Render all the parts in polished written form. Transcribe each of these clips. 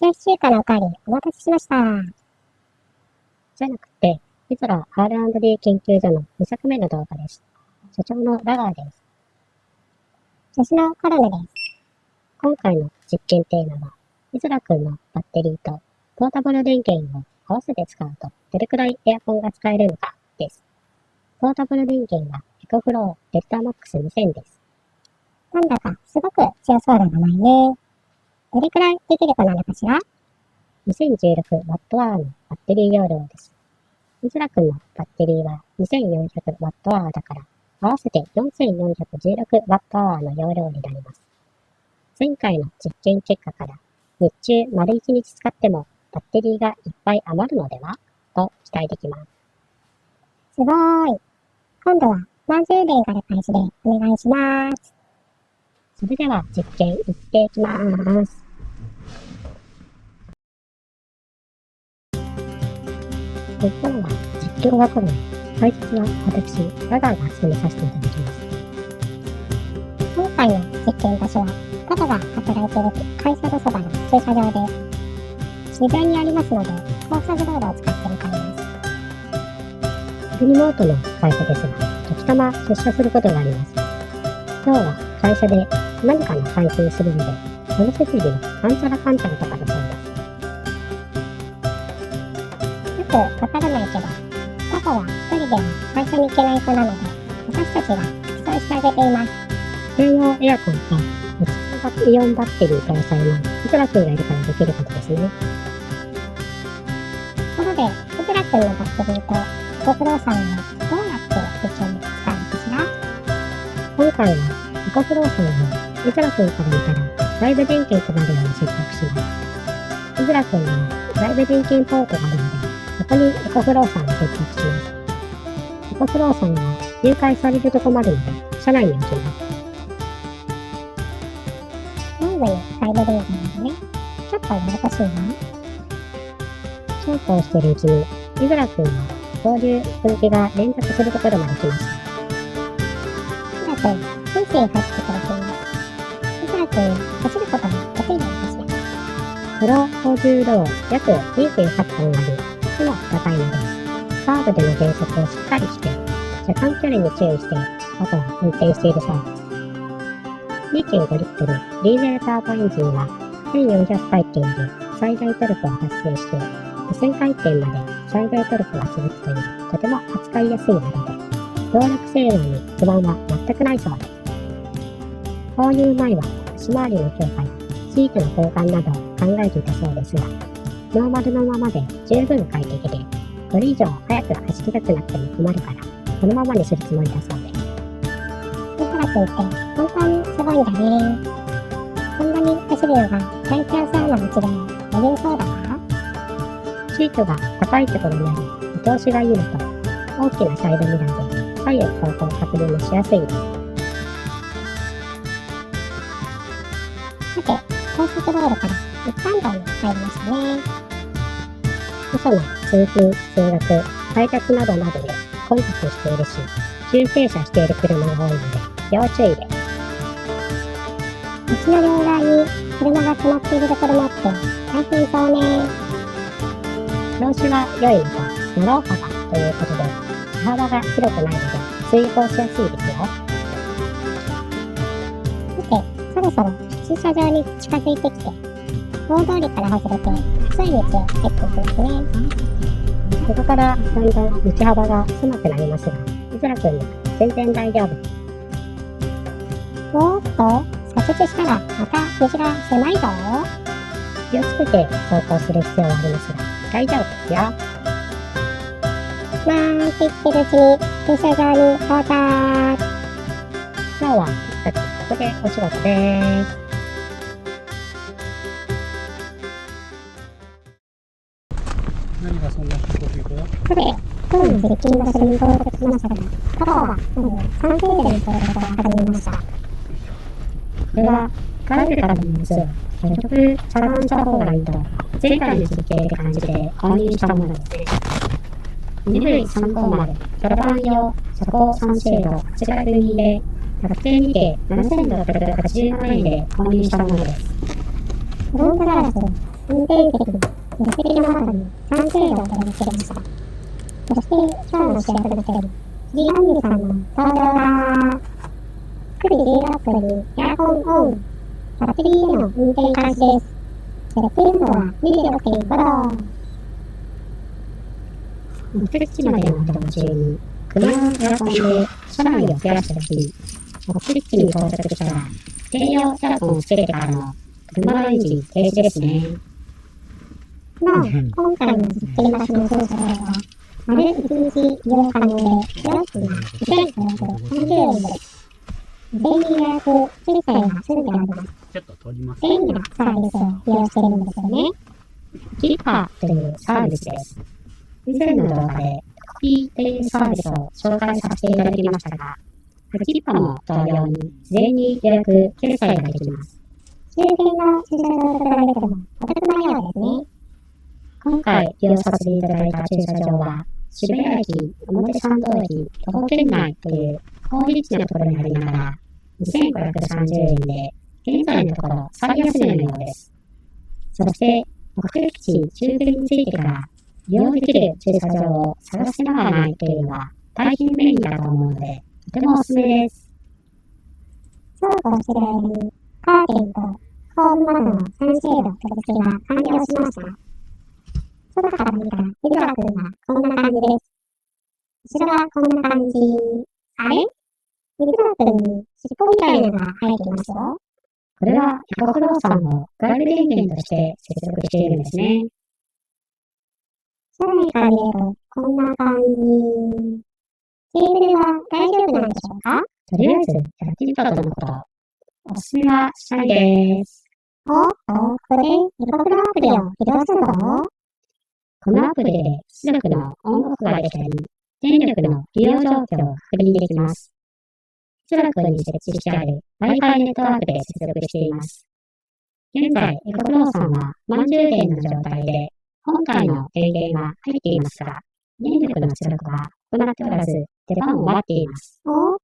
冷やし中華のおかわりお待たせしました。じゃなくて、イゾラ R&D 研究所の2作目の動画です。所長のラガーです。助手のコロネです。今回の実験テーマは、イゾラ君のバッテリーとポータブル電源を合わせて使うとどれくらいエアコンが使えるのかです。ポータブル電源はエコフローデルタマックス2000です。なんだかすごく強そうな名前ね。どれくらいできる子なのかしら？ 2016Wh のバッテリー容量です。イゾラ君のバッテリーは 2400Wh だから、合わせて 4416Wh の容量になります。前回の実験結果から、日中丸1日使ってもバッテリーがいっぱい余るのではと期待できます。すごーい。今度は満充電から開始でお願いします。それでは実験いっていきます。ここからは実況が来るので、解説は私、ラガーが務めさせていただきます。今回の実験場所は、パパが働いている会社のそばの駐車場です。自然にありますので、高速道路を使って向かいます。リモートの会社ですが、時たま出社することがあります。今日は会社で何かの配信するので、その設備のなんちゃらかんちゃらとかだそうです。よくわからないけど、パパは一人では会社に行けない子なので、私たちが付き添いしてあげています。専用エアコンとリチウムイオンバッテリー搭載のイゾラ君がいるからできることですね。ところで、イゾラ君のバッテリーとエコフローさんをどうやって実験に使うのかしら？今回はエコフローさんをイゾラ君から見たら外部電源となるように接続します。イゾラ君には外部電源ポートがあるので、そこにエコフローさんを接続します。エコフローさんは入会されると困るので、車内に置きます。内部に外部電源なのね。ちょっとややこしいな。そうこうしているうちに、イゾラ君は交流分岐が連続するところまで来ました。イゾラ君、スイスイ走ってくれています。イゾラ君、走ることが得意なのかしら？フロー操縦路を約 2.8 トンあり、背も高いので、カーブでの減速をしっかりして、車間距離に注意して、あとは運転しているそうです。2.5 リットルディーゼルターボエンジンは1400回転で最大トルクを発生して、2000回転まで最大トルクが続くという、とても扱いやすい技で、動力性能に不満は全くないそうです。購入前は足回りの強化やシートの交換などを考えていたそうですが、ノーマルのままで十分快適で、これ以上速く走りたくなっても困るから、このままにするつもりだそうです。イゾラ君って本当にすごいんだね。こんなに走るのが大変そうな道でも余裕そうだわ。シートが高いところにあり、見通しがいいのと、大きなサイドミラーで左右方向確認もしやすいです。さて、高速道路から一般道に入りましたね。朝の通勤、通学、配達などなどで混雑しているし、急停車している車が多いので、要注意です。道の両側に車が止まっているところもあって大変そうね。調子が良いのと、ナロー幅ということで、車幅が広くないので、追放しやすいですよ。さて、そろそろ駐車場に近づいてきて、大通りから外れて細い道を入っていきますね。ここからだんだん道幅が狭くなりますが、イゾラ君には全然大丈夫。おーっと、左折したらまた道が狭いぞ。気をつけて走行する必要はありますが、大丈夫ですよ。なんて言ってるうちに駐車場に到着。今日は僕たちここでお仕事です。何がそんな飛行機だ？さて、今日の実験場所に到着しましたが、パパはもう30度に到着が始めました。これは帰るからなんです。結局、遮断した方がいいと、前回の実験って感じで購入したものですね。2V350 キャラバン用遮光サンシェード8型組で、100点にて7680万円で購入したものです。フロントガラス、運転席に助手席の中に30度を取り付けました。そして今日の主役の一人、キリアンジさんの登場だ。9時16分にエアコンオン。バッテリーでの運転開始です。設定温度は26.5度。目的地までの移動中に、車のエアコンで車内を冷やしたとき、目的地に到着したら、専用エアコンをつけてからの車のエンジン停止ですね。なお、今回の実験場所の操作では、丸1日利用可能で、料金は2530円です。全員予約、決済が済んであります。ちょっと取ります。便利なサービスを利用しているんですよね。キッパーというサービスです。以前の動画でコピーというサービスを紹介させていただきましたが、キッパも同様に事前に予約、決済ができます。周辺の駐車場と比べてもお得なようですね。今回利用させていただいた駐車場は、渋谷駅、表参道駅、徒歩圏内という好立地なところにありながら、2530円で、現在のところ最安値のようです。そして、目的地中継についてから利用できる駐車場を探しながらないというのは大変便利だと思うので、とてもおすすめです。そうこうしている間に、カーテンとホーム窓のサンシェード取り付けが完了しました。外から見たら、ヒドラ君はこんな感じです。後ろはこんな感じ。あれヒドラ君に尻尾みたいなのが生えていますよ。これはエコフローさんの外部電源として接続しているんですね。車内から見ると、こんな感じ。ケーブルは大丈夫なんでしょうか？とりあえずやってみたとのこと。おすすめはしないです。ここでエコフローアプリを起動するぞ。このアプリで出力のオンオフができたり、電力の利用状況を確認できます。出力に設置してある Wi-Fi ネットワークで接続しています。現在、エコフローさんは満充電の状態で、今回の電源は入っていますが、電力の出力は行っておらず、出番を待っています。表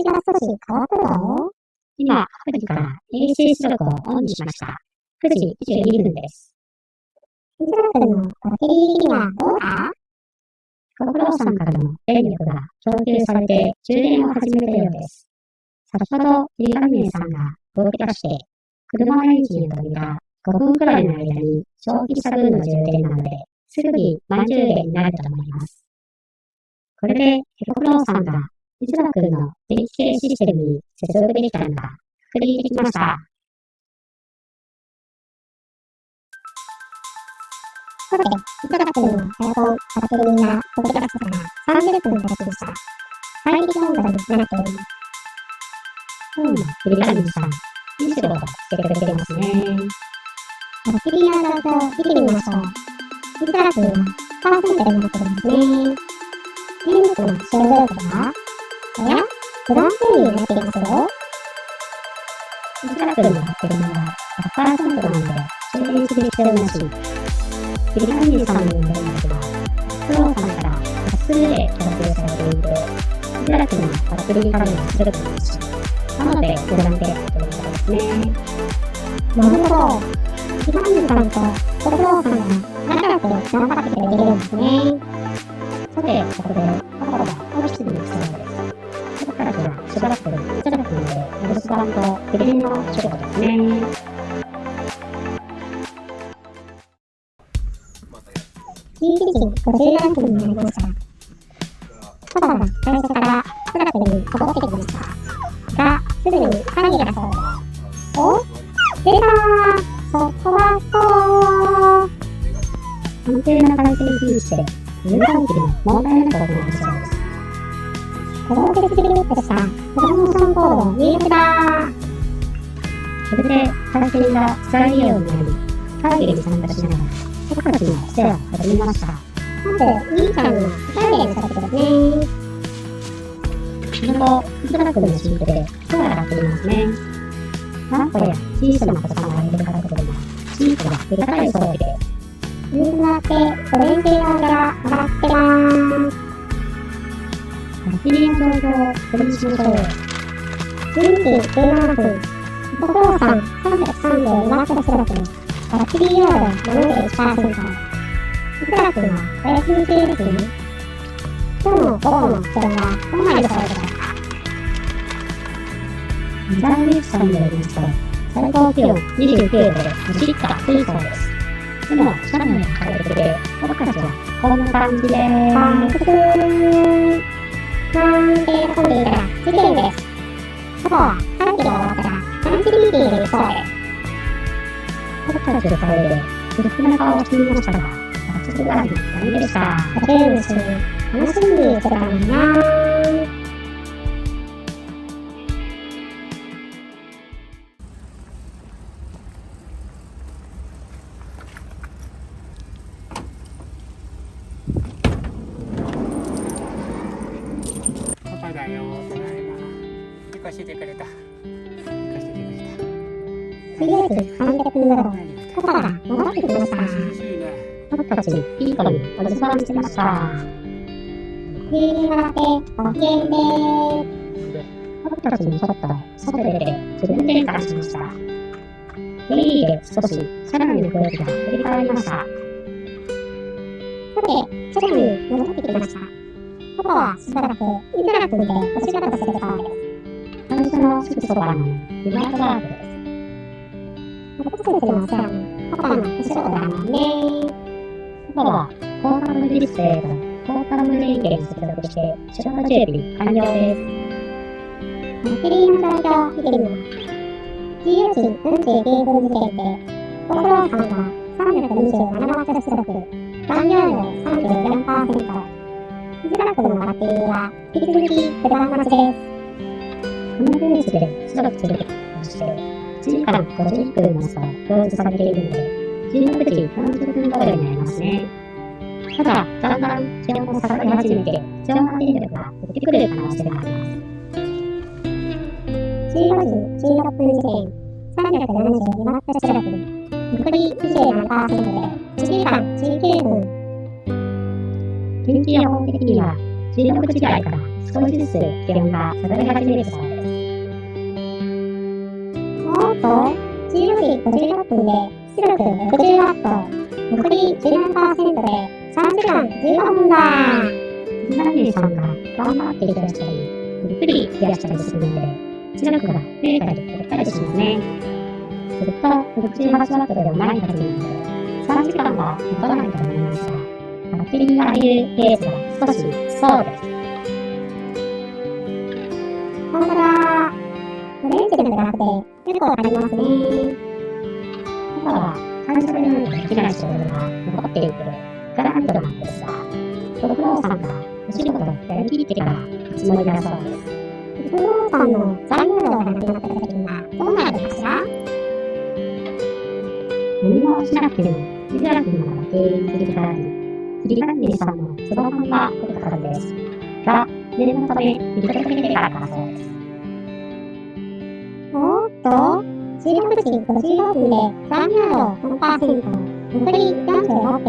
示が少し変わったぞ。今、アプリから AC 出力をオンにしました。9時22分です。ヒドラ君のバッテリーにはどうだ？エコフローさんからの電力が供給されて充電を始めたようです。先ほど、キリアンジさんが動き出して、車のエンジンを止めた5分くらいの間に消費した分の充電なので、すぐに満充電になると思います。これで、エコフローさんがヒドラ君の電気系システムに接続できたのが確認できました。さて、ヒドラ君のエアコン、バッテリーが動き出してから30分経ちました。最適温度になっております。キリアンジさん、いい仕事してくれてますね。バッテリーの状況を見てみましょう。ヒドラ君はパーセントになっていますね。電力の使用状況は不安定になっていますよ。ヒドラ君のバッテリーは 100% なので充電する必要なし。キリアンジさんの電力はフローさんから多数で供給されていて、ヒドラ君のバッテリーからの出力なし。なので、無断でということですね。なるほど。キリアンジさんとエコフローさんが仲良く頑張ってくれているんですね。さて、ここで、パパがオフィスに来そうです。ここからはしばらくヒドラ君でお留守番とクリーンの仕事ですね。11時57分になりました。パパが会社からヒドラ君に戻ってきました。が、すぐに会議だそうです。お？出たー！そこはそう！安定な回転禁止で、入管機の問題なく行うそうです。プロセスリミットしたプロモーションコードを入力だー。それで、回転が使えるようになり、会議に参加しながら、僕たちのお世話を始めました。まず、兄ちゃんの会議の仕事ですね。その後、ヒドラ君のシンクで手が洗っていますね。ランプや小さな子供が入れるからとでも、シンクが手高い装備で、水があって、オレンジ色が洗ってまーす。バッテリーの状況を確認しましょう。12時17分、エコフローさん337ワット出力、バッテリー容量 71%。いくらくんはお休み中ですね。今日の午後の気温はどうなるでしょうか。ウェザーニュースさんによりますと、最高気温29度で蒸しっと暑いそうです。でも、斜面が晴れてて、僕たちはこんな感じでなんて喜んでいたら事件です。午後は寒気が終わったらランチミーティングに行くそうです。僕たちの顔で、不服な顔をしていましたが、暑すぎはダメでした。野球虫、楽しみにしてたのになー。パパだよ、ただいま。行かせてくれた。行かせてくれとりあえず300分頃、パパが戻ってきました。た。涼しいね。僕たち、いい子にお留守番してました。急に笑ってご機嫌でーで、僕たちもちょっと外出て気分転換しました。フリーで少し車内の雰囲気が振り返りました。さて、車内に戻ってきました。パパはしばらくイズラ君でお仕事するそうです。会社のすぐそばのリモートワークです。私たちのお世話もパパのお仕事だもんね。パパはコーカムディスプレイとコーカム連携に接続して仕事準備完了です。バッテリーの状況を見てみます。14時49分時点で、ご苦労さんは327ワット出力、残量量 34%。イズラ君のバッテリーは引き続き不断待ちです。このページで出力するとして、1時間51分の差を表示されているので、16時30分頃になりますね。ただ、だんだん気温も下がり始めて、必要な電力が出てくる可能性があります。15時16分時点、372ワット出力、残り 27% で1時間19分。天気予報的には、16時台から少しずつ気温が下がり始めるそうです。おーっと、14時56分で出力60ワット、残り 17% で3時間15分だ。イズラニーさんが頑張って冷やしたり、ゆっくり冷やしたりするので、出力が増えたり減ったりしますね。すると、68ワットではないはずなので、3時間は持たないと思いますが、バッテリーがいるペースが少しそうです。ほんとだ。オレンジのグラフでよくわかりますね。パパは会社で何かできない仕事が残っているガラントなんですが、ご苦労さんがお仕事をやりきってからつもりだそうです。不動産の残留量がなくなった時にはどうなるのかしら。何もしなくても、イズラ君のバッテリーに切り替わり、イズラニーさんの都合感が出たからです。が、念のため見届けてからだそうです。おーっと、16時54分で残留量 4%、残り46分。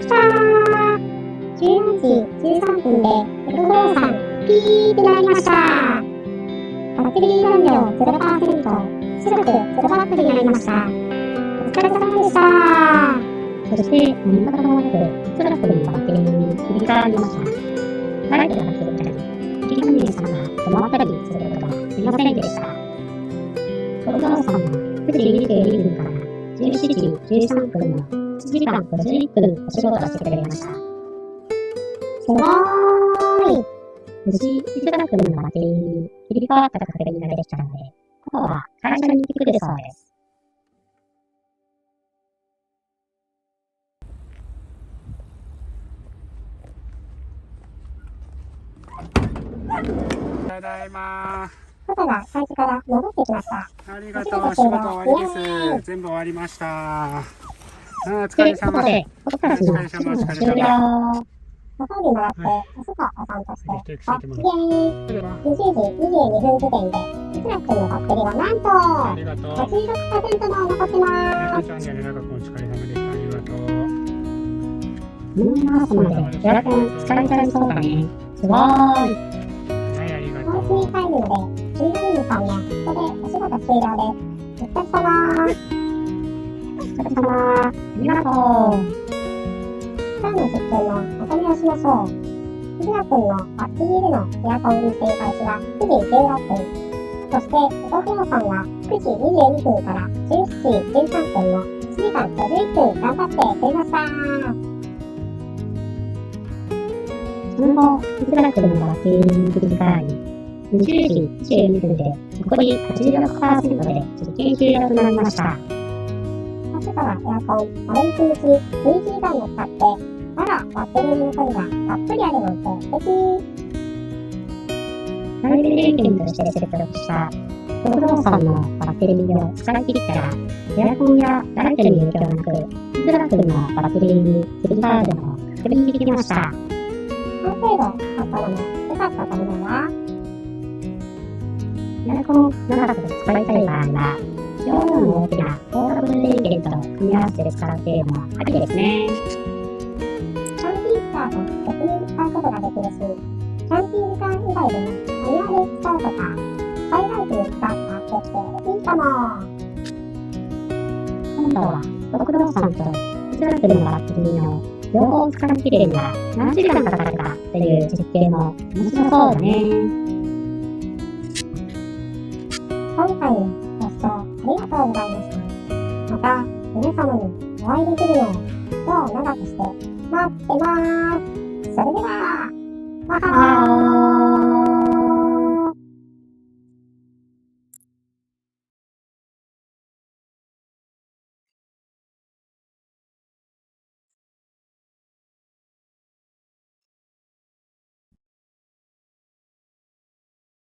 きたー !14 時13分で不動産ピーってなりました。バッテリー残量 0%、出力0ワットになりました。お疲れ様でした。そして、何事もなく、イズラ君のバッテリーに切り替わりました。ライトがついたり、イズラニーさんが止まったりすることがありませんでした。ご苦労さんは9時22分から17時13分の1時間51分お仕事をしてくれました。すごーい。無事、イズラ君のバッテリーに切り替わった確認ができたので、パパは会社に行ってくるそうです。ただいま。パパが会社から戻ってきました。ありがとう。仕事終わりです。全部終わりました。お疲れ様。で、僕たちの仕事終了。ご本人もらって、おそばお散歩して、ご機嫌。それは20時22分時点で、イズラ君のバッテリーはなんと、ありがとう。 56% も残ってま猫ーす。ちゃんにはね、長くお疲れ様でした。ありがとう。みんな朝までエアコン使いたいそうだね。すごーい。はい、ありがとう。お家に帰るので、イズラニーさんにはここでお仕事終了です。お疲れ様ー。お疲れ様。ありがとう。今日の実験のまとめをしましょう。ひなくんのバッテリーでのエアコン運転開始は9時16分。そして、お父さんは9時22分から17時13分の1時間51分頑張ってくれました。その後、いくらくんのバッテリーに切り替わり、20時22分で残り 86% で実験終了となりました。明日からエアコン丸1日11時間も使って、まだバッテリーの残りがたっぷりあるなんて素敵。内部電源として接続した不動産のバッテリーを使い切ったら、エアコンやライトに影響なく、いくらくんのバッテリーに切り替わるのを確認できました。完成度あったのも良かったと思うわ。エアコンを長く使いたい場合は、容量の大きなポータブル電源と組み合わせて使うっていうのもありですね。キャンピングカーと別に使うことができるし、キャンピングカー以外でもお庭で使うとか、災害時に使うとかできていいかも。今度は、不動産といくらくんのバッテリーの両方使い切れるには何時間かかるかという実験も面白そうだね。今回のご視聴ありがとうございました。また皆様にお会いできるのを今日長くして待ってます。それでは、バイバーイ。